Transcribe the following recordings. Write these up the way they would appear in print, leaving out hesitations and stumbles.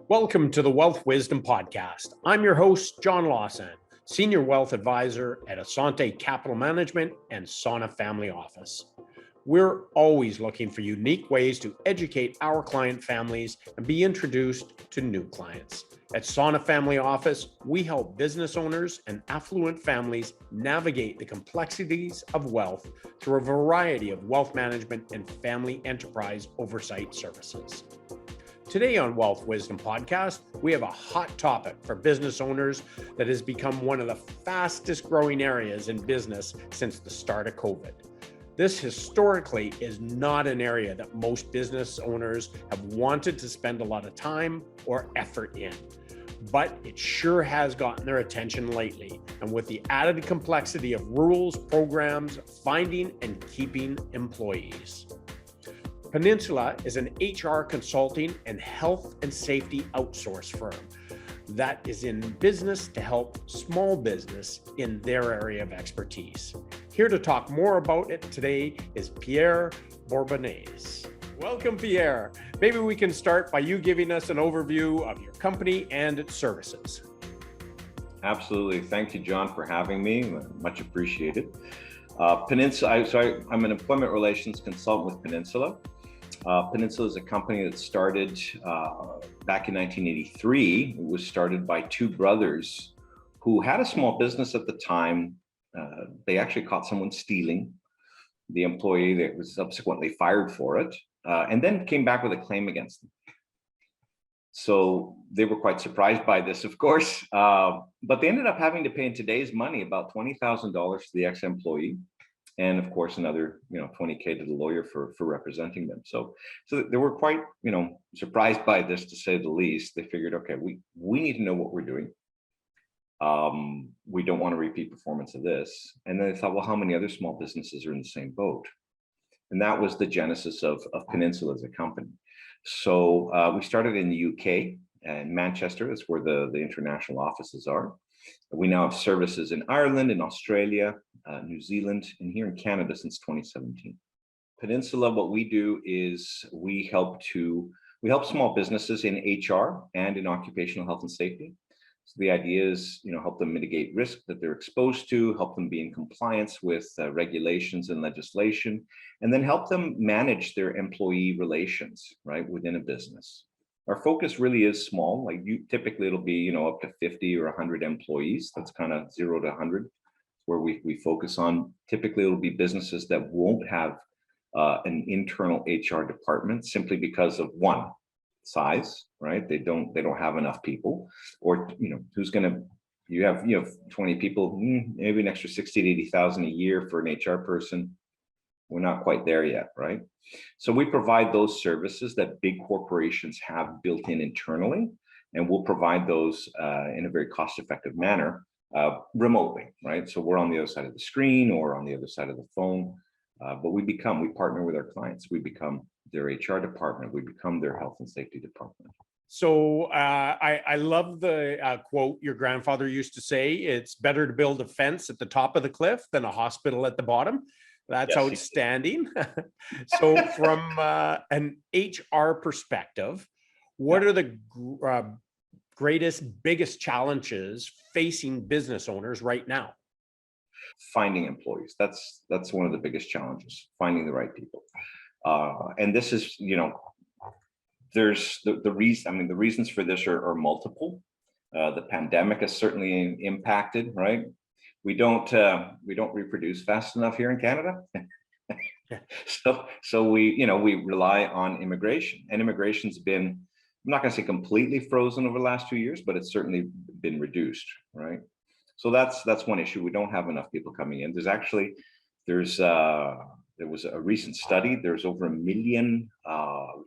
Welcome to the Wealth Wisdom Podcast. I'm your host, John Lawson, Senior Wealth Advisor at Asante Capital Management and Sauna Family Office. We're always looking for unique ways to educate our client families and be introduced to new clients. At Sauna Family Office, we help business owners and affluent families navigate the complexities of wealth through a variety of wealth management and family enterprise oversight services. Today on Wealth Wisdom Podcast, we have a hot topic for business owners that has become one of the fastest growing areas in business since the start of COVID. This historically is not an area that most business owners have wanted to spend a lot of time or effort in, but it sure has gotten their attention lately. And with the added complexity of rules, programs, finding and keeping employees. Peninsula is an HR consulting and health and safety outsource firm that is in business to help small business in their area of expertise. Here to talk more about it today is Pierre Bourbonnais. Welcome, Pierre. Maybe we can start by you giving us an overview of your company and its services. Absolutely. Thank you, John, for having me. Much appreciated. Peninsula. I'm an employment relations consultant with Peninsula. Peninsula is a company that started back in 1983. It was started by two brothers who had a small business at the time. They actually caught someone stealing. The employee that was subsequently fired for it, and then came back with a claim against them. So they were quite surprised by this, of course, but they ended up having to pay in today's money about $20,000 to the ex-employee. And of course, another, $20K to the lawyer for representing them. So they were quite, surprised by this, to say the least. They figured, okay, we need to know what we're doing. We don't want a repeat performance of this. And then they thought, well, how many other small businesses are in the same boat? And that was the genesis of Peninsula as a company. So we started in the UK and Manchester. That's where the international offices are. We now have services in Ireland, in Australia, New Zealand, and here in Canada since 2017. Peninsula, what we do is we help small businesses in HR and in occupational health and safety. So the idea is, help them mitigate risk that they're exposed to, help them be in compliance with regulations and legislation, and then help them manage their employee relations, right, within a business. Our focus really is small. Typically it'll be, up to 50 or 100 employees. That's kind of 0 to 100 where we focus on. Typically it'll be businesses that won't have an internal HR department simply because of one, size, right? They don't have enough people, or, you have 20 people, maybe an extra 60 to 80,000 a year for an HR person. We're not quite there yet, right? So we provide those services that big corporations have built in internally, and we'll provide those in a very cost-effective manner remotely, right? So we're on the other side of the screen or on the other side of the phone, but we partner with our clients. We become their HR department. We become their health and safety department. So I love the quote your grandfather used to say, it's better to build a fence at the top of the cliff than a hospital at the bottom. That's yes, outstanding. So from an HR perspective, what are the biggest challenges facing business owners right now? Finding employees. That's one of the biggest challenges, finding the right people. And this is, there's the reason, the reasons for this are multiple. The pandemic has certainly impacted, right? We don't reproduce fast enough here in Canada. So we rely on immigration, and immigration's been, I'm not going to say completely frozen over the last 2 years, but it's certainly been reduced, right? So that's one issue. We don't have enough people coming in. There was a recent study. There's over 1 million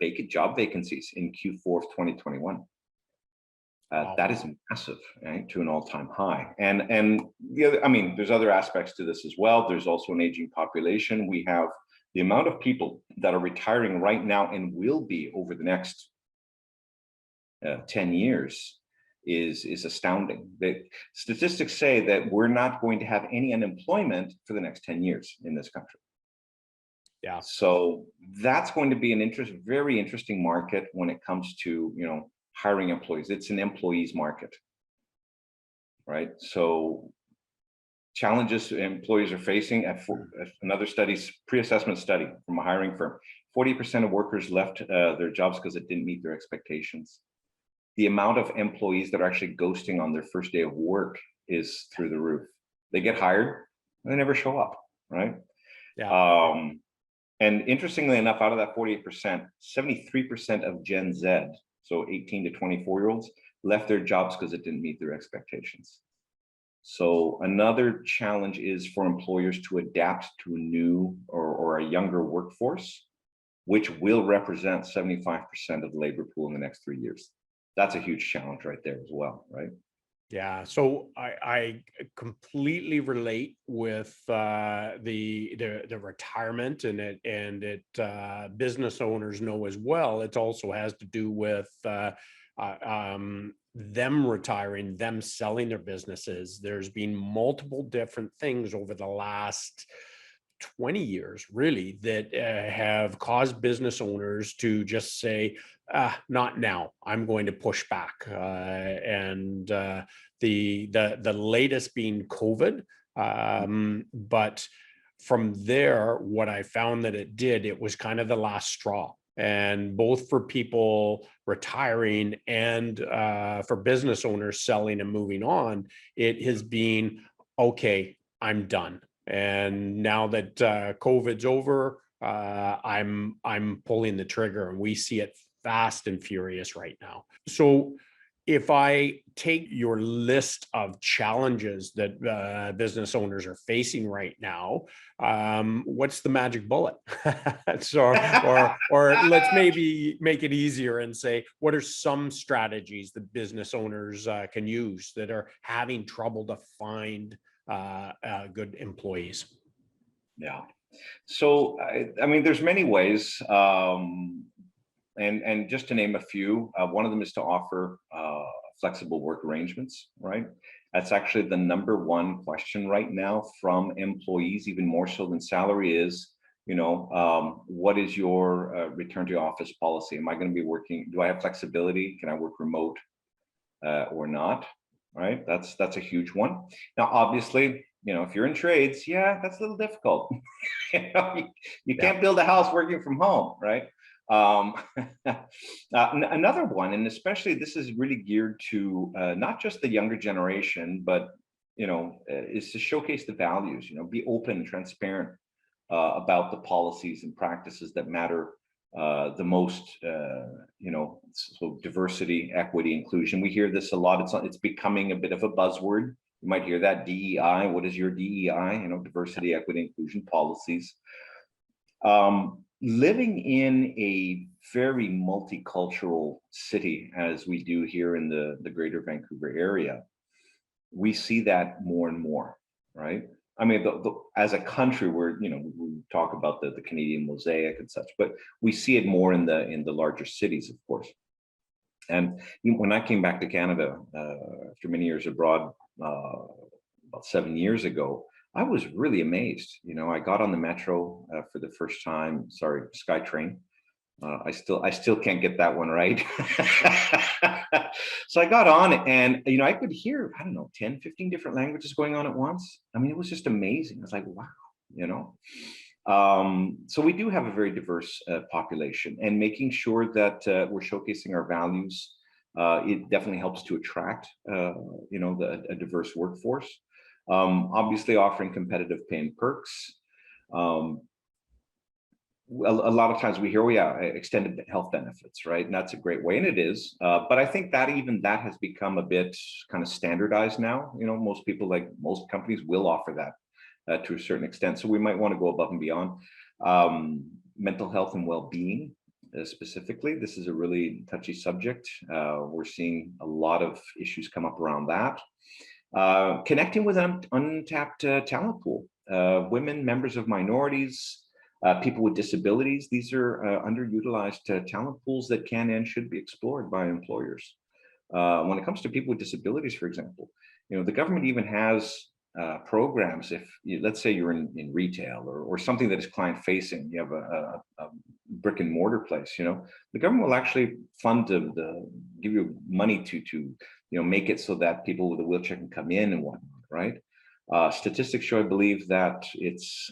vacant job vacancies in Q4 of 2021. Wow. That is massive, right, to an all-time high. And the other, there's other aspects to this as well. There's also an aging population. We have the amount of people that are retiring right now and will be over the next 10 years is astounding. The statistics say that we're not going to have any unemployment for the next 10 years in this country. Yeah. So that's going to be very interesting market when it comes to, hiring employees. It's an employees market, right? So challenges employees are facing at another study's pre-assessment study from a hiring firm. 40% of workers left their jobs because it didn't meet their expectations. The amount of employees that are actually ghosting on their first day of work is through the roof. They get hired and they never show up, right? Yeah. And interestingly enough, out of that 48%, 73% of Gen Z, so 18 to 24-year-olds, left their jobs because it didn't meet their expectations. So another challenge is for employers to adapt to a new or a younger workforce, which will represent 75% of the labor pool in the next 3 years. That's a huge challenge right there as well, right? Yeah, so I completely relate with the retirement, and it business owners know as well. It also has to do with them retiring, them selling their businesses. There's been multiple different things over the last 20 years, really, that have caused business owners to just say, not now, I'm going to push back. The latest being COVID. But from there, what I found that it was kind of the last straw. And both for people retiring and for business owners selling and moving on, it has been, okay, I'm done. And now that COVID's over, I'm pulling the trigger, and we see it fast and furious right now. So if I take your list of challenges that business owners are facing right now, what's the magic bullet? or let's maybe make it easier and say, what are some strategies that business owners can use that are having trouble to find good employees? Yeah. So, I mean, there's many ways. And just to name a few, one of them is to offer flexible work arrangements, right? That's actually the number one question right now from employees, even more so than salary is, what is your return to office policy? Am I going to be working? Do I have flexibility? Can I work remote or not? Right? That's a huge one. Now, obviously, if you're in trades, yeah, that's a little difficult. You can't build a house working from home, right? Another one, and especially this is really geared to not just the younger generation, but is to showcase the values. Be open and transparent about the policies and practices that matter the most. So diversity, equity, inclusion. We hear this a lot. It's becoming a bit of a buzzword. You might hear that DEI. What is your DEI? Diversity, equity, inclusion policies. Living in a very multicultural city, as we do here in the greater Vancouver area, we see that more and more, right? I mean, as a country, we talk about the Canadian mosaic and such, but we see it more in the larger cities, of course. And when I came back to Canada after many years abroad, about 7 years ago, I was really amazed. I got on the metro for the first time. Sorry, SkyTrain. I still can't get that one right. So I got on, and I could hear, I don't know, 10, 15 different languages going on at once. I mean, it was just amazing. I was like, wow, So we do have a very diverse population, and making sure that we're showcasing our values. It definitely helps to attract, a diverse workforce. Obviously offering competitive pay and perks. A lot of times we hear, extended health benefits, right? And that's a great way, and it is. But I think that has become a bit kind of standardized now. Most people, like most companies, will offer that to a certain extent. So we might want to go above and beyond. Mental health and well-being, specifically, this is a really touchy subject. We're seeing a lot of issues come up around that. Connecting with an untapped talent pool, women, members of minorities, people with disabilities. These are underutilized talent pools that can and should be explored by employers. When it comes to people with disabilities, for example, the government even has programs. If let's say you're in retail or something that is client facing, you have brick and mortar place, the government will actually fund give you money to make it so that people with a wheelchair can come in and whatnot, right? Statistics show, I believe, that it's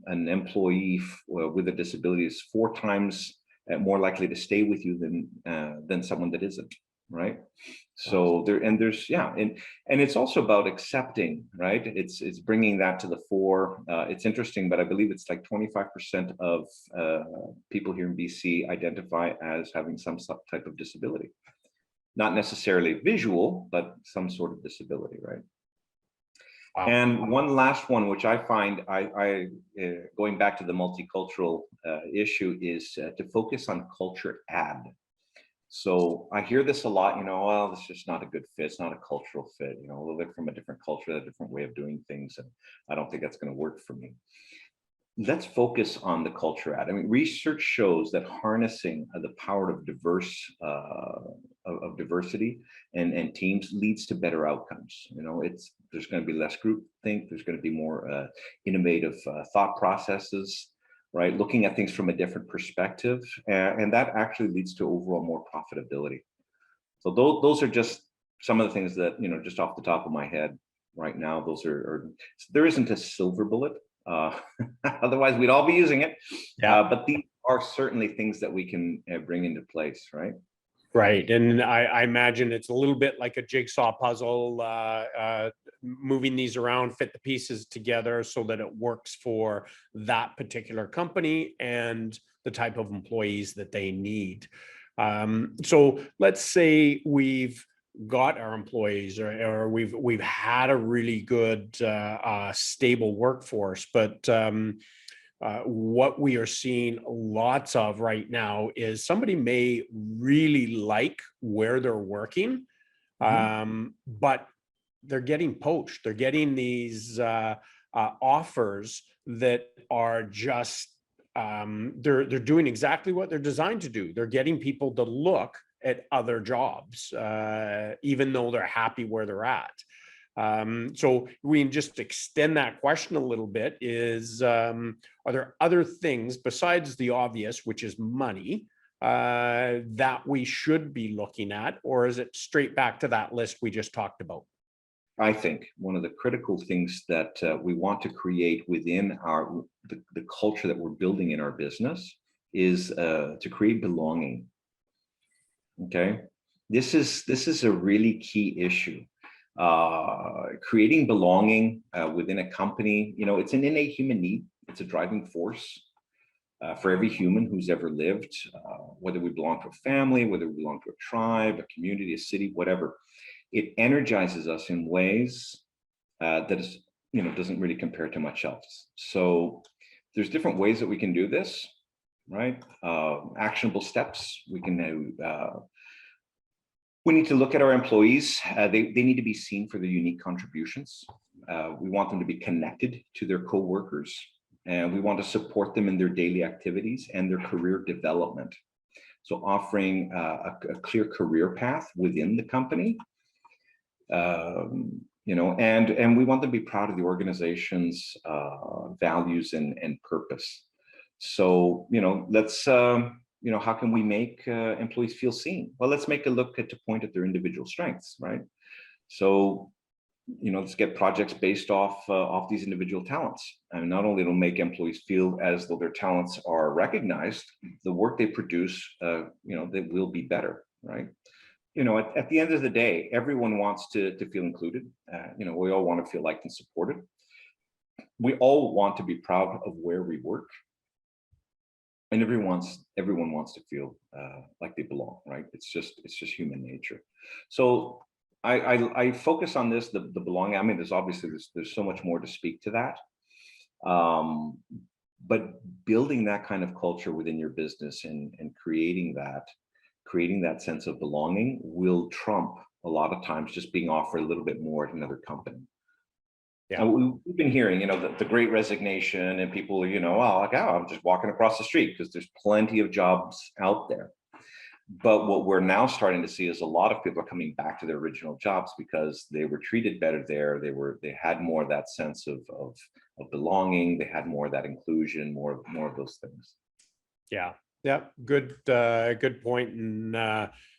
an employee with a disability is 4 times more likely to stay with you than someone that isn't, right? So there's and it's also about accepting, right? It's bringing that to the fore. It's interesting, but I believe it's like 25% of people here in BC identify as having some type of disability, not necessarily visual, but some sort of disability, right? Wow. And one last one, which I find, going back to the multicultural issue, is to focus on culture add. So I hear this a lot, well, it's just not a good fit. It's not a cultural fit. They're from a different culture, a different way of doing things. And I don't think that's going to work for me. Let's focus on the culture add. I mean, research shows that harnessing the power of diversity and teams leads to better outcomes. There's going to be less groupthink. There's going to be more innovative thought processes, right? Looking at things from a different perspective, and that actually leads to overall more profitability. So those are just some of the things that, just off the top of my head right now, those are there isn't a silver bullet. Otherwise, we'd all be using it. Yeah. But these are certainly things that we can bring into place, right? Right. And I imagine it's a little bit like a jigsaw puzzle, moving these around, fit the pieces together so that it works for that particular company and the type of employees that they need. So let's say we've got our employees or we've had a really good stable workforce, but what we are seeing lots of right now is somebody may really like where they're working, but they're getting poached. They're getting these offers that are just they're doing exactly what they're designed to do. They're getting people to look at other jobs, even though they're happy where they're at. So we can just extend that question a little bit is, are there other things besides the obvious, which is money, that we should be looking at, or is it straight back to that list we just talked about? I think one of the critical things that we want to create within the culture that we're building in our business is to create belonging. Okay, this is a really key issue. Creating belonging within a company, it's an innate human need. It's a driving force for every human who's ever lived, whether we belong to a family, whether we belong to a tribe, a community, a city, whatever. It energizes us in ways that is, doesn't really compare to much else. So there's different ways that we can do this, right? Actionable steps. We need to look at our employees. They need to be seen for their unique contributions. We want them to be connected to their co-workers, and we want to support them in their daily activities and their career development. So offering a clear career path within the company, and we want them to be proud of the organization's values and purpose. So, let's, how can we make employees feel seen? Well, let's make a look to point at their individual strengths, right? So, let's get projects based off these individual talents. And not only it'll make employees feel as though their talents are recognized, the work they produce, they will be better, right? At the end of the day, everyone wants to feel included. We all want to feel liked and supported. We all want to be proud of where we work. And everyone wants to feel like they belong, right? It's just human nature. So I focus on this, the belonging. I mean, there's so much more to speak to that. But building that kind of culture within your business and creating that sense of belonging will trump a lot of times just being offered a little bit more at another company. Yeah, we've been hearing, the great resignation, and people, I'm just walking across the street because there's plenty of jobs out there. But what we're now starting to see is a lot of people are coming back to their original jobs because they were treated better there. They had more of that sense of belonging. They had more of that inclusion, more of those things. Yeah. Yeah. Good point. And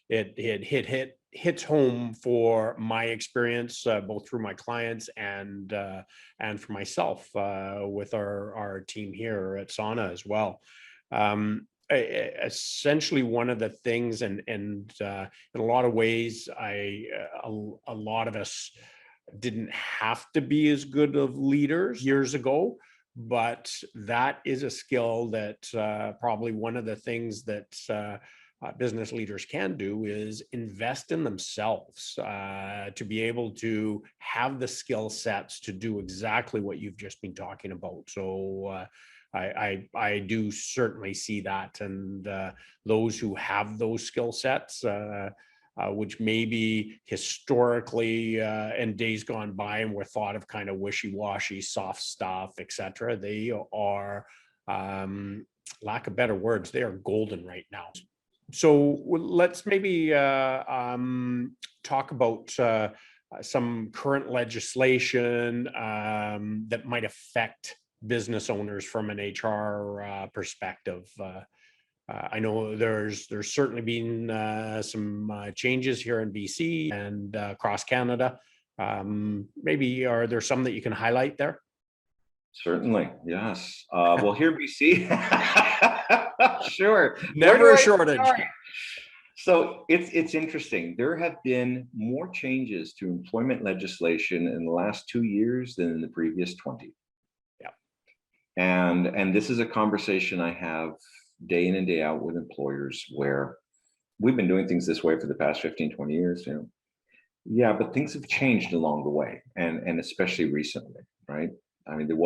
it hits home for my experience, both through my clients and for myself, with our team here at Sauna as well. Essentially one of the things, and in a lot of ways, a lot of us didn't have to be as good of leaders years ago, but that is a skill that, probably one of the things that business leaders can do is invest in themselves, to be able to have the skill sets to do exactly what you've just been talking about. So I do certainly see that, and those who have those skill sets, which maybe historically, in days gone by, and were thought of kind of wishy-washy, soft stuff, etc. They are, lack of better words, they are golden right now. So let's maybe talk about some current legislation that might affect business owners from an HR perspective. I know there's certainly been some changes here in BC and across Canada. Maybe are there some that you can highlight there? Certainly, yes. Well, here BC, sure. Never a shortage. So it's interesting. There have been more changes to employment legislation in the last 2 years than in the previous 20. Yeah. And this is a conversation I have day in and day out with employers, where we've been doing things this way for the past 15, 20 years. Yeah, but things have changed along the way, and especially recently, right? I mean, there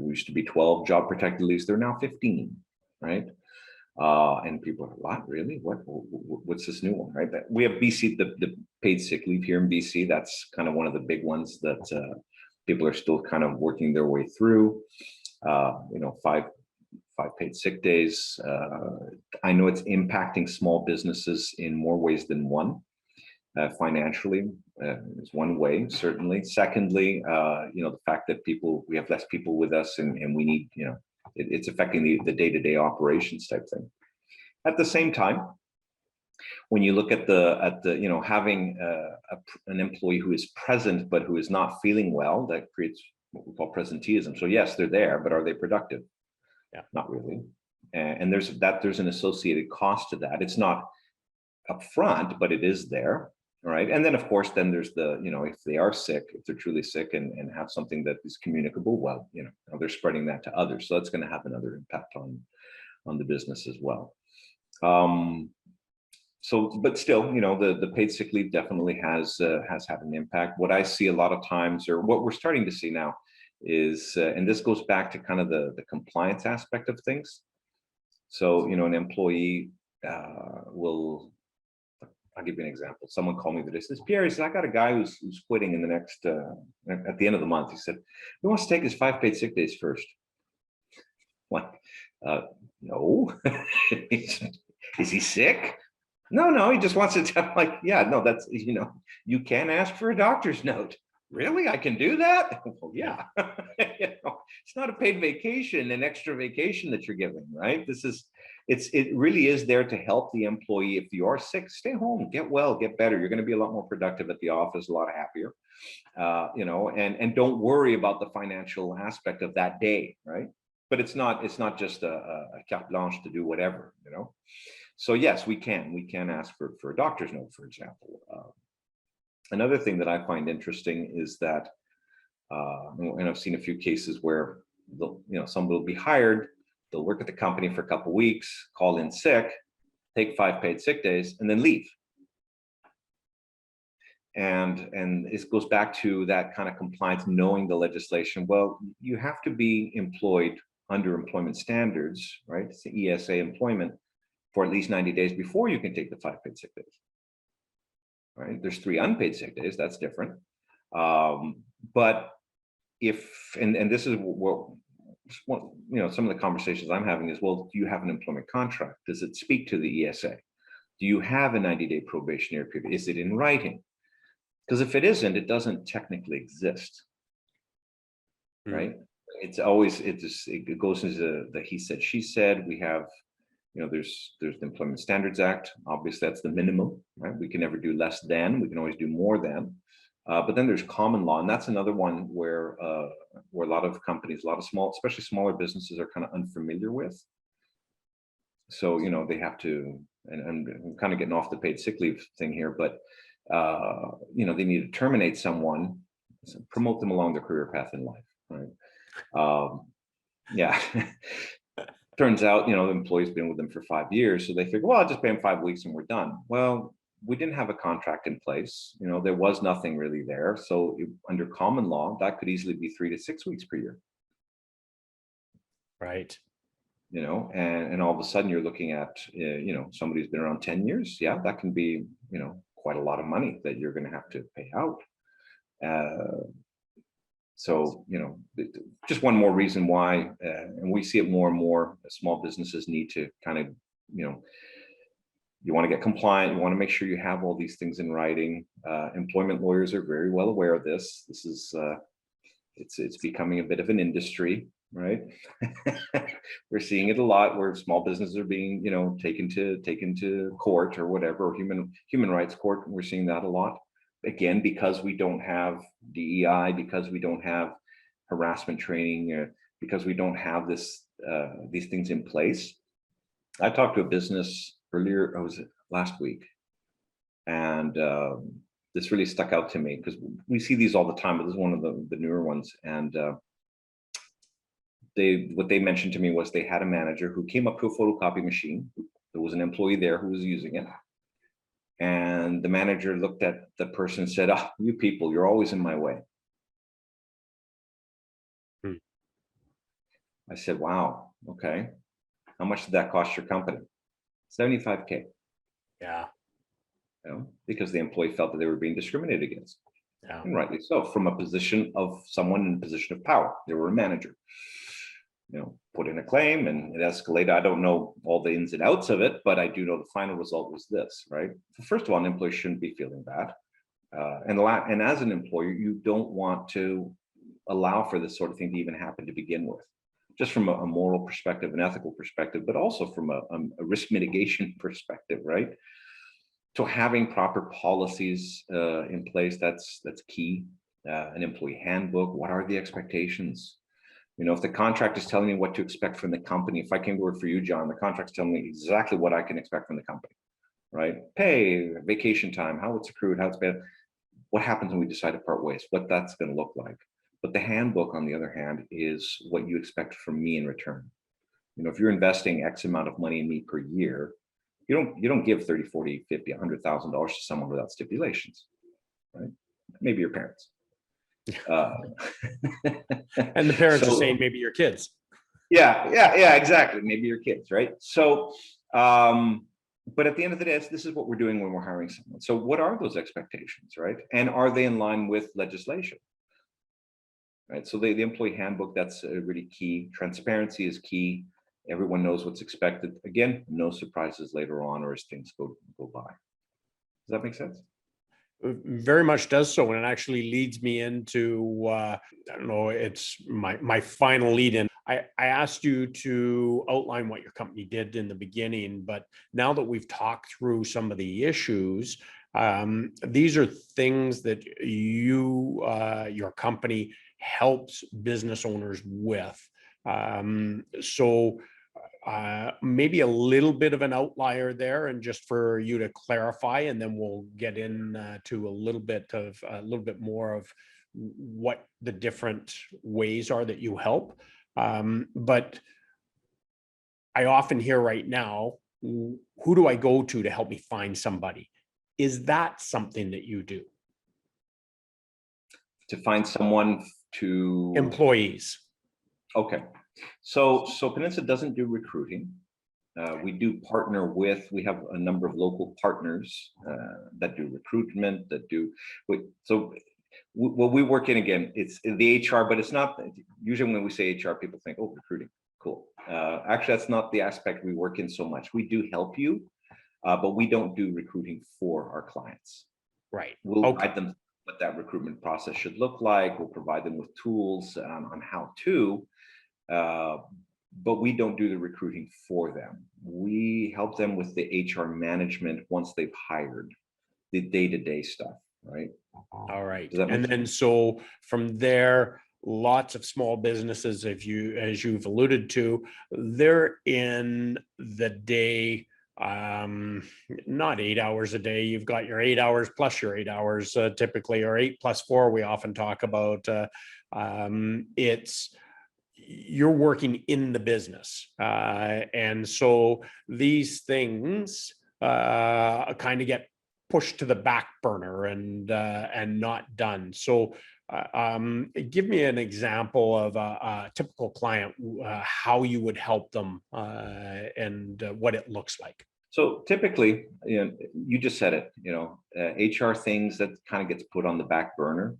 used to be 12 job protected leaves. There are now 15, right? And people are, what, really? What's this new one, right? We have BC, the paid sick leave here in BC. That's kind of one of the big ones that people are still kind of working their way through. Five paid sick days. I know it's impacting small businesses in more ways than one. Financially is one way, certainly. Secondly, the fact that we have less people with us, and we need, it's affecting the day-to-day operations type thing. At the same time, when you look at having an employee who is present but who is not feeling well, that creates what we call presenteeism. So yes, they're there, but are they productive? Yeah, not really. And there's an associated cost to that. It's not upfront, but it is there. All right. And then, of course, there's if they are sick, if they're truly sick and have something that is communicable, well, they're spreading that to others. So that's going to have another impact on the business as well. But still, the paid sick leave definitely has had an impact. What I see a lot of times, or what we're starting to see now, is, and this goes back to kind of the compliance aspect of things. So, an employee will, I'll give you an example. Someone called me today, says, Pierre, he said, I got a guy who's quitting in the next, at the end of the month. He said, he wants to take his 5 paid sick days first. What? No. Is he sick? No, he just wants to tell, yeah, no, that's, you can ask for a doctor's note. Really? I can do that? Well, yeah. It's not a paid vacation, an extra vacation that you're giving, right? It really is there to help the employee. If you are sick, stay home, get well, get better. You're going to be a lot more productive at the office, a lot happier, and don't worry about the financial aspect of that day, right? But it's not just a carte blanche to do whatever, So yes, we can ask for a doctor's note, for example. Another thing that I find interesting is that, and I've seen a few cases where somebody will be hired, they'll work at the company for a couple of weeks, call in sick, take 5 paid sick days, and then leave. And this goes back to that kind of compliance, knowing the legislation. Well, you have to be employed under employment standards, right? It's the ESA employment for at least 90 days before you can take the 5 paid sick days. Right? There's 3 unpaid sick days. That's different. But and this is what some of the conversations I'm having is, well, do you have an employment contract? Does it speak to the ESA? Do you have a 90-day probationary period? Is it in writing? Because if it isn't, it doesn't technically exist, right? It's always, it goes into the he said, she said. We have There's the Employment Standards Act. Obviously, that's the minimum, right? We can never do less than. We can always do more than. But then there's common law, and that's another one where a lot of companies, a lot of especially smaller businesses, are kind of unfamiliar with. So they have to, and I'm kind of getting off the paid sick leave thing here, but they need to terminate someone, promote them along their career path in life, right? Yeah. Turns out, the employee's been with them for 5 years, so they figure, well, I'll just pay him 5 weeks and we're done. Well, we didn't have a contract in place. There was nothing really there. So under common law, that could easily be 3 to 6 weeks per year. Right. And all of a sudden you're looking at, somebody who's been around 10 years. Yeah, that can be, quite a lot of money that you're going to have to pay out. So, just one more reason why, and we see it more and more, small businesses need to kind of, you want to get compliant, you want to make sure you have all these things in writing. Employment lawyers are very well aware of this. This is, it's becoming a bit of an industry, right? We're seeing it a lot where small businesses are being, taken to court or whatever, or human rights court. We're seeing that a lot. Again, because we don't have DEI, because we don't have harassment training, because we don't have these things in place. I talked to a business earlier, was it last week? And this really stuck out to me because we see these all the time, but this is one of the newer ones. And what they mentioned to me was they had a manager who came up to a photocopy machine. There was an employee there who was using it. And the manager looked at the person and said, "Oh, you people, you're always in my way." I said, "Wow, okay. How much did that cost your company?" $75K. Yeah. Because the employee felt that they were being discriminated against. Yeah. And rightly so, from a position of someone in a position of power. They were a manager. Put in a claim and it escalated. I don't know all the ins and outs of it, but I do know the final result was this, right? First of all, an employee shouldn't be feeling bad. And as an employer, you don't want to allow for this sort of thing to even happen to begin with, just from a moral perspective, an ethical perspective, but also from a risk mitigation perspective, right? So having proper policies in place, that's key. An employee handbook, what are the expectations? If the contract is telling me what to expect from the company, if I came to work for you, John, the contract's telling me exactly what I can expect from the company, right? Pay, vacation time, how it's accrued, how it's paid, what happens when we decide to part ways, what that's going to look like. But the handbook, on the other hand, is what you expect from me in return. If you're investing X amount of money in me per year, you don't give 30, 40, 50, $100,000 to someone without stipulations, right? Maybe your parents. And the parents are saying maybe your kids. Yeah, exactly. Maybe your kids, right? So, but at the end of the day, this is what we're doing when we're hiring someone. So what are those expectations, right? And are they in line with legislation? Right. So the employee handbook, that's really key. Transparency is key. Everyone knows what's expected. Again, no surprises later on or as things go by. Does that make sense? Very much does so, and it actually leads me into I don't know, it's my final lead in. I asked you to outline what your company did in the beginning, but now that we've talked through some of the issues, these are things that your company helps business owners with. So maybe a little bit of an outlier there, and just for you to clarify, and then we'll get in to a little bit more of what the different ways are that you help. But I often hear right now, who do I go to help me find somebody? Is that something that you do? To find someone to employees. Okay. So Peninsula doesn't do recruiting. We do partner with, we have a number of local partners that do recruitment, what we work in, again, it's the HR, but it's not, usually when we say HR, people think, oh, recruiting, cool. Actually, that's not the aspect we work in so much. We do help you, but we don't do recruiting for our clients. Right. We'll guide them what that recruitment process should look like. We'll provide them with tools on how to, but we don't do the recruiting for them. We help them with the HR management once they've hired, the day-to-day stuff, right? All right. Does that make And then so from there, lots of small businesses, as you've alluded to, they're in the day, not 8 hours a day. You've got your 8 hours plus your 8 hours typically, or 8+4. We often talk about. It's you're working in the business, and so these things kind of get pushed to the back burner and not done. So give me an example of a typical client, how you would help them and what it looks like. So typically, you just said it, HR things that kind of gets put on the back burner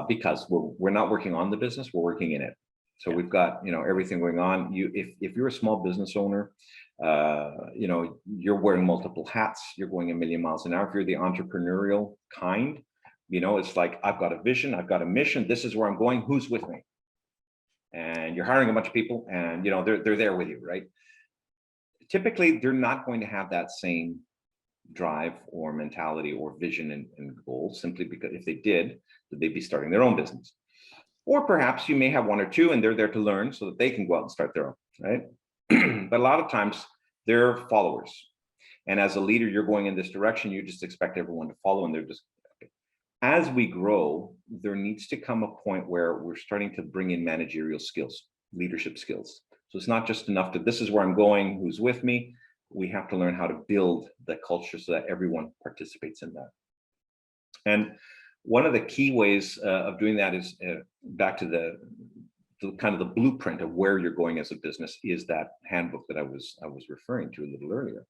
because we're not working on the business, we're working in it. So we've got, everything going on. If you're a small business owner, you're wearing multiple hats, you're going a million miles an hour. If you're the entrepreneurial kind, it's like, I've got a vision, I've got a mission, this is where I'm going, who's with me? And you're hiring a bunch of people and, they're there with you, right? Typically, they're not going to have that same drive or mentality or vision and goal, simply because if they did, they'd be starting their own business. Or perhaps you may have one or two and they're there to learn so that they can go out and start their own, right? But a lot of times they're followers. And as a leader, you're going in this direction, you just expect everyone to follow, and they're just, as we grow, there needs to come a point where we're starting to bring in managerial skills, leadership skills. So it's not just enough to, this is where I'm going, who's with me. We have to learn how to build the culture so that everyone participates in that. And one of the key ways of doing that is back to the kind of the blueprint of where you're going as a business is that handbook that I was referring to a little earlier.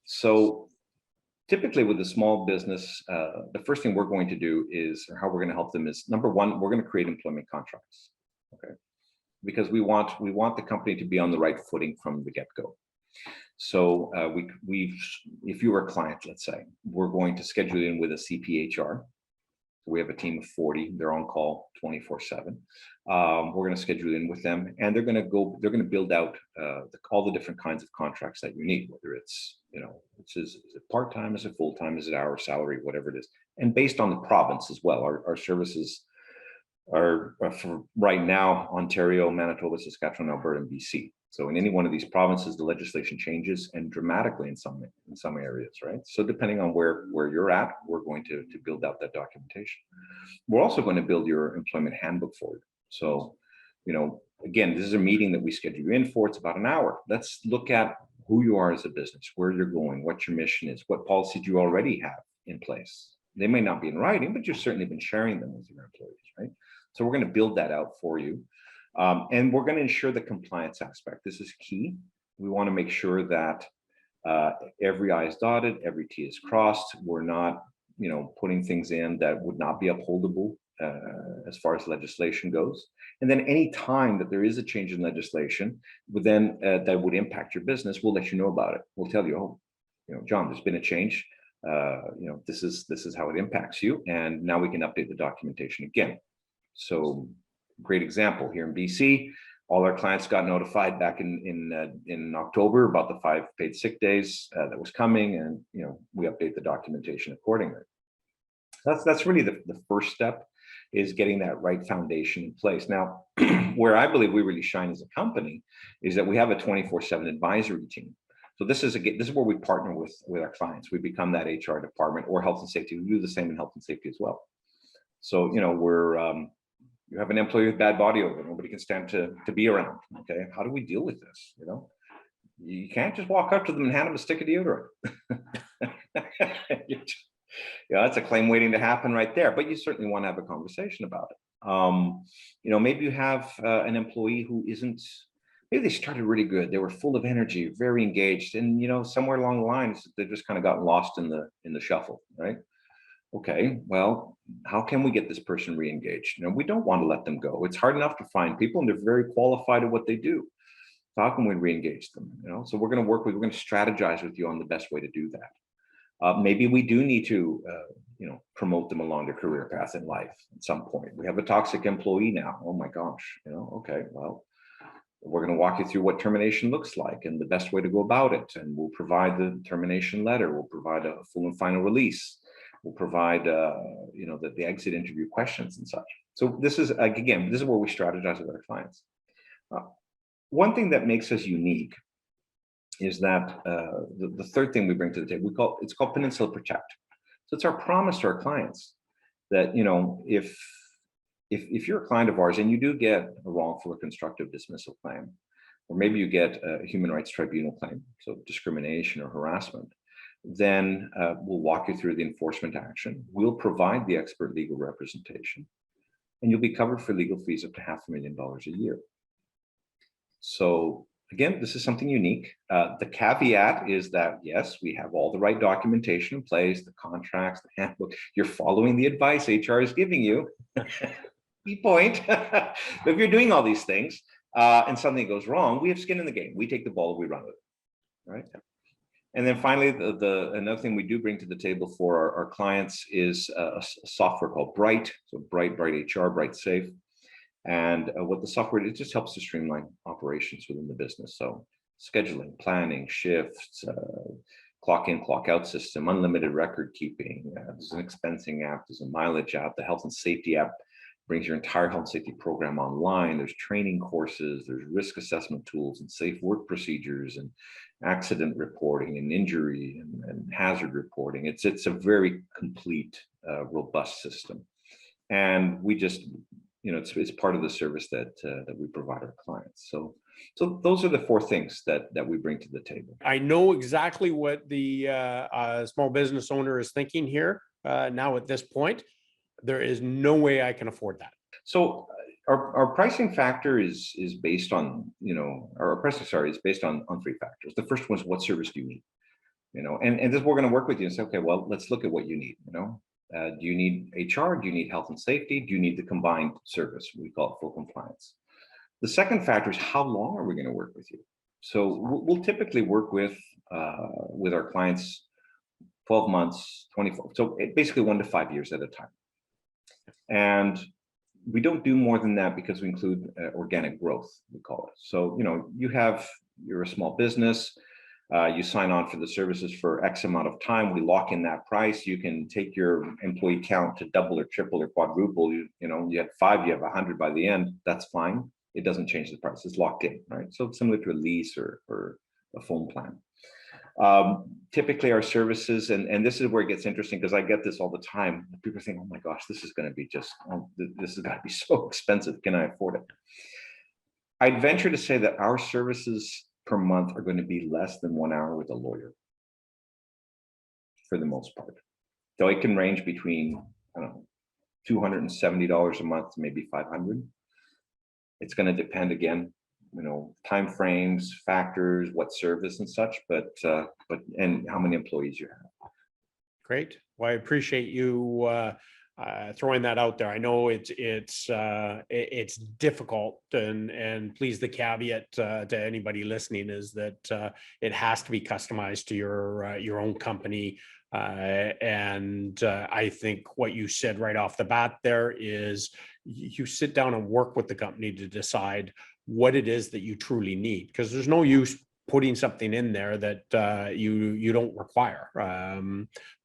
So typically with a small business, the first thing we're going to do is, or how we're going to help them is, number one, we're going to create employment contracts, okay? Because we want the company to be on the right footing from the get-go. So if you were a client, let's say, we're going to schedule in with a CPHR. We have a team of 40. They're on call 24/7. We're going to schedule in with them, and they're going to build out all the different kinds of contracts that you need, whether it's, is it part-time, is it full-time, is it hour salary, whatever it is. And based on the province as well, our services are for right now, Ontario, Manitoba, Saskatchewan, Alberta, and BC. So in any one of these provinces, the legislation changes, and dramatically in some areas, right? So depending on where you're at, we're going to build out that documentation. We're also going to build your employment handbook for you. So, again, this is a meeting that we schedule you in for. It's about an hour. Let's look at who you are as a business, where you're going, what your mission is, what policies you already have in place. They may not be in writing, but you've certainly been sharing them with your employees, right? So we're going to build that out for you. And we're going to ensure the compliance aspect. This is key. We want to make sure that every I is dotted, every T is crossed. We're not, putting things in that would not be upholdable as far as legislation goes. And then any time that there is a change in legislation, that would impact your business, we'll let you know about it. We'll tell you, oh, John, there's been a change. This is how it impacts you, and now we can update the documentation again. So, great example here in BC, all our clients got notified back in October about the 5 paid sick days that was coming, and we update the documentation accordingly. That's really the first step, is getting that right foundation in place. Now, where I believe we really shine as a company is that we have a 24/7 advisory team. So this is where we partner with our clients. We become that HR department, or health and safety. We do the same in health and safety as well. So you have an employee with bad body odor, nobody can stand to be around. Okay, how do we deal with this? You can't just walk up to them and hand them a stick of deodorant. That's a claim waiting to happen right there. But you certainly want to have a conversation about it. Maybe you have an employee who isn't. Maybe they started really good. They were full of energy, very engaged, and somewhere along the lines, they just kind of got lost in the shuffle, right? Okay, well, how can we get this person re-engaged? We don't want to let them go. It's hard enough to find people, and they're very qualified at what they do. So how can we re-engage them? So we're going to strategize with you on the best way to do that. Maybe we do need to, promote them along their career path in life at some point. We have a toxic employee now. Oh my gosh, okay, well, We're going to walk you through what termination looks like and the best way to go about it. And we'll provide the termination letter. We'll provide a full and final release. We'll provide, the exit interview questions and such. So this is, again, this is where we strategize with our clients. One thing that makes us unique is that the third thing we bring to the table, it's called Peninsula Protect. So it's our promise to our clients that, if you're a client of ours and you do get a wrongful or constructive dismissal claim, or maybe you get a human rights tribunal claim, so discrimination or harassment, then we'll walk you through the enforcement action. We'll provide the expert legal representation, and you'll be covered for legal fees up to $500,000 a year. So again, this is something unique. The caveat is that, yes, we have all the right documentation in place, the contracts, the handbook. You're following the advice HR is giving you. Key point. But if you're doing all these things and something goes wrong, we have skin in the game. We take the ball, we run with it, right? And then finally, another thing we do bring to the table for our clients is a software called Bright. So Bright HR, Bright Safe. And what the software, it just helps to streamline operations within the business. So scheduling, planning, shifts, clock in, clock out system, unlimited record keeping. There's an expensing app, there's a mileage app, the health and safety app brings your entire health and safety program online. There's training courses, there's risk assessment tools and safe work procedures and accident reporting and injury and hazard reporting. It's a very complete, robust system. And we just, it's part of the service that we provide our clients. So those are the four things that we bring to the table. I know exactly what the small business owner is thinking here now at this point. There is no way I can afford that. So our pricing factor is based on, our pricing, is based on three factors. The first one is, what service do you need? And this, we're going to work with you and say, okay, well, let's look at what you need. Do you need HR? Do you need health and safety? Do you need the combined service? We call it full compliance. The second factor is, how long are we going to work with you? So we'll typically work with our clients 12 months, 24. So basically 1 to 5 years at a time. And we don't do more than that because we include organic growth, we call it. So, you're a small business. You sign on for the services for X amount of time. We lock in that price. You can take your employee count to double or triple or quadruple. You had 5, you have 100 by the end. That's fine. It doesn't change the price. It's locked in, right? So it's similar to a lease or a phone plan. Typically our services, and this is where it gets interesting because I get this all the time. People think, oh my gosh, this is going to be this has got to be so expensive. Can I afford it? I'd venture to say that our services per month are going to be less than 1 hour with a lawyer for the most part. So it can range between, $270 a month to maybe $500. It's going to depend again, time frames, factors, what service and such, but and how many employees you have. Great. Well, I appreciate you throwing that out there. I know it's difficult, and please, the caveat to anybody listening is that it has to be customized to your own company. And I think what you said right off the bat there is you sit down and work with the company to decide what it is that you truly need, because there's no use putting something in there that you don't require.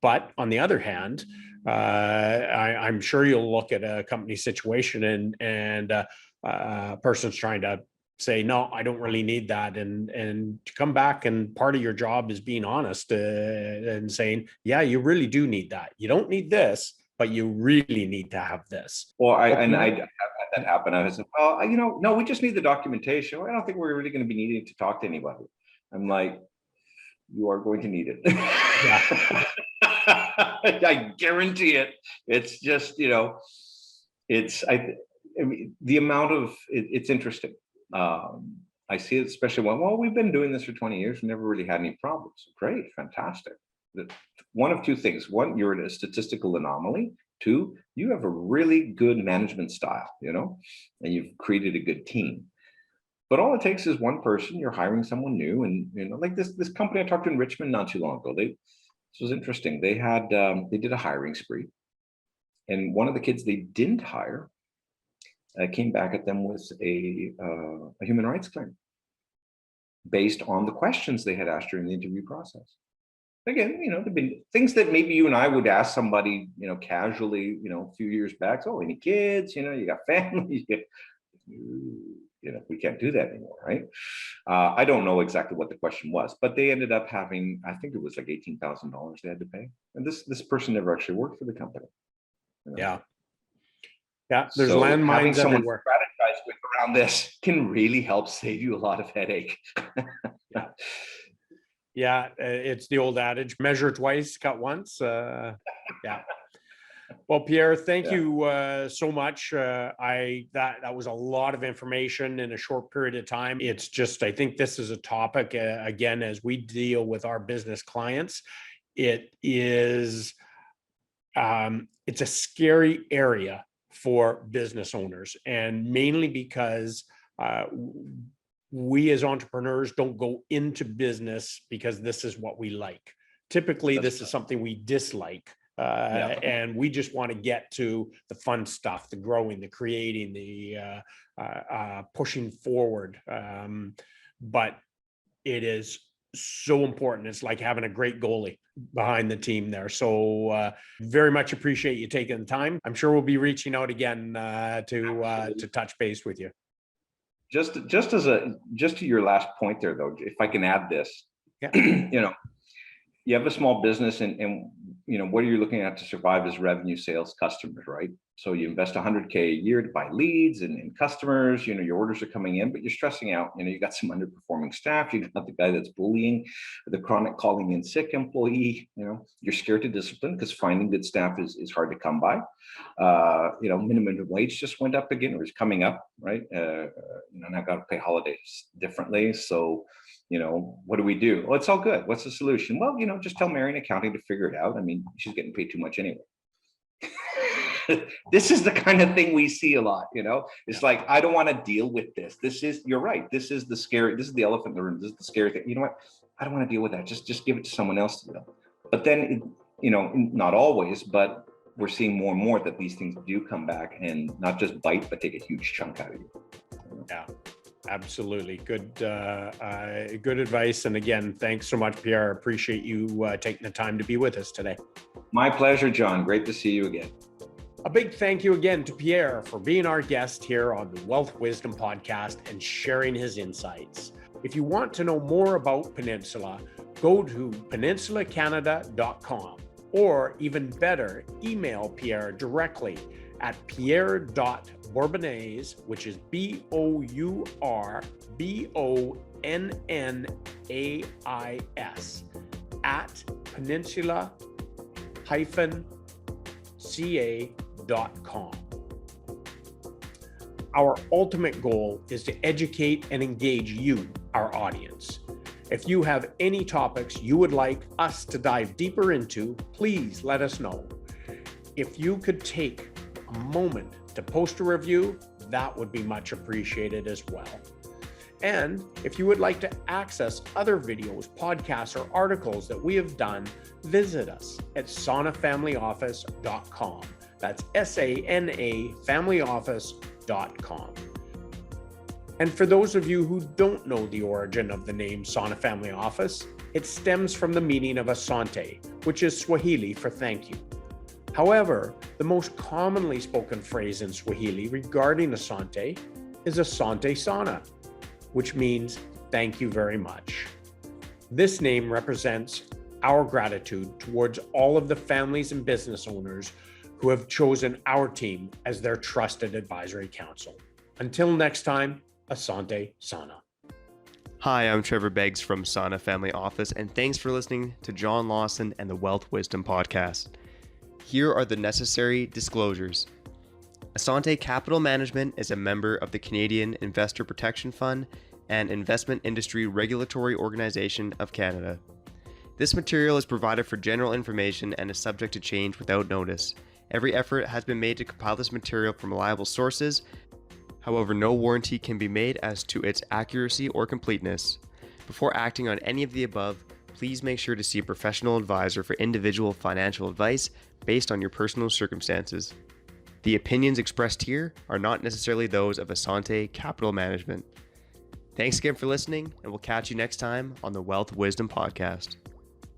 But on the other hand, I'm sure you'll look at a company situation and a person's trying to say, no, I don't really need that. And to come back, and part of your job is being honest and saying, yeah, you really do need that. You don't need this, but you really need to have this. Well, I have had that happen. I said, well, no, we just need the documentation. I don't think we're really going to be needing to talk to anybody. I'm like, you are going to need it. Yeah. I guarantee it. It's just, the amount of, it's interesting. I see it, especially when, we've been doing this for 20 years, never really had any problems. Great, fantastic. One of two things. One, you're a statistical anomaly. Two, you have a really good management style, and you've created a good team. But all it takes is one person. You're hiring someone new, and like this company I talked to in Richmond not too long ago. This was interesting. They did a hiring spree, and one of the kids they didn't hire, came back at them with a human rights claim based on the questions they had asked during the interview process. Again, there've been things that maybe you and I would ask somebody, casually, a few years back. Oh, any kids? You got family? We can't do that anymore, right? I don't know exactly what the question was, but they ended up having, I think it was like $18,000 they had to pay, and this person never actually worked for the company. Yeah, there's so landmines having someone everywhere. strategize with around this can really help save you a lot of headache. Yeah, it's the old adage, measure twice, cut once. Yeah. Well, Pierre, thank you so much. That was a lot of information in a short period of time. It's just, I think this is a topic, again, as we deal with our business clients, it is, it's a scary area for business owners, and mainly because we as entrepreneurs don't go into business because this is what we like. Typically, this is something we dislike. And we just want to get to the fun stuff, the growing, the creating, the pushing forward. But it is so important. It's like having a great goalie behind the team there. So very much appreciate you taking the time. I'm sure we'll be reaching out again to touch base with you. Just to your last point there, though, if I can add this, you have a small business, and what are you looking at to survive is revenue, sales, customers, right? So you invest $100K a year to buy leads and customers. Your orders are coming in, but you're stressing out. You got some underperforming staff. You got the guy that's bullying, the chronic calling in sick employee. You're scared to discipline because finding good staff is hard to come by. Minimum wage just went up again, or is coming up, right? And I've got to pay holidays differently. So what do we do? Well, it's all good. What's the solution? Well, just tell Mary in accounting to figure it out. I mean, she's getting paid too much anyway. This is the kind of thing we see a lot, It's like, I don't want to deal with this. You're right. This is the elephant in the room. This is the scary thing. You know what? I don't want to deal with that. Just give it to someone else to deal. But then, not always, but we're seeing more and more that these things do come back and not just bite, but take a huge chunk out of you. Yeah. Absolutely. Good advice. And again, thanks so much, Pierre. I appreciate you taking the time to be with us today. My pleasure, John. Great to see you again. A big thank you again to Pierre for being our guest here on the Wealth Wisdom Podcast and sharing his insights. If you want to know more about Peninsula, go to peninsulacanada.com, or even better, email Pierre directly at pierre.bourbonnais, which is BOURBONNAIS at peninsula-ca.com. Our ultimate goal is to educate and engage you, our audience. If you have any topics you would like us to dive deeper into, please let us know. If you could take a moment to post a review, that would be much appreciated as well. And if you would like to access other videos, podcasts, or articles that we have done, visit us at sanafamilyoffice.com. That's SANA familyoffice.com. And for those of you who don't know the origin of the name Sana Family Office, it stems from the meaning of asante, which is Swahili for thank you. However, the most commonly spoken phrase in Swahili regarding asante is asante sana, which means thank you very much. This name represents our gratitude towards all of the families and business owners who have chosen our team as their trusted advisory council. Until next time, asante sana. Hi, I'm Trevor Beggs from Sana Family Office, and thanks for listening to John Lawson and the Wealth Wisdom Podcast. Here are the necessary disclosures. Asante Capital Management is a member of the Canadian Investor Protection Fund and Investment Industry Regulatory Organization of Canada. This material is provided for general information and is subject to change without notice. Every effort has been made to compile this material from reliable sources. However, no warranty can be made as to its accuracy or completeness. Before acting on any of the above, please make sure to see a professional advisor for individual financial advice based on your personal circumstances. The opinions expressed here are not necessarily those of Asante Capital Management. Thanks again for listening, and we'll catch you next time on the Wealth Wisdom Podcast.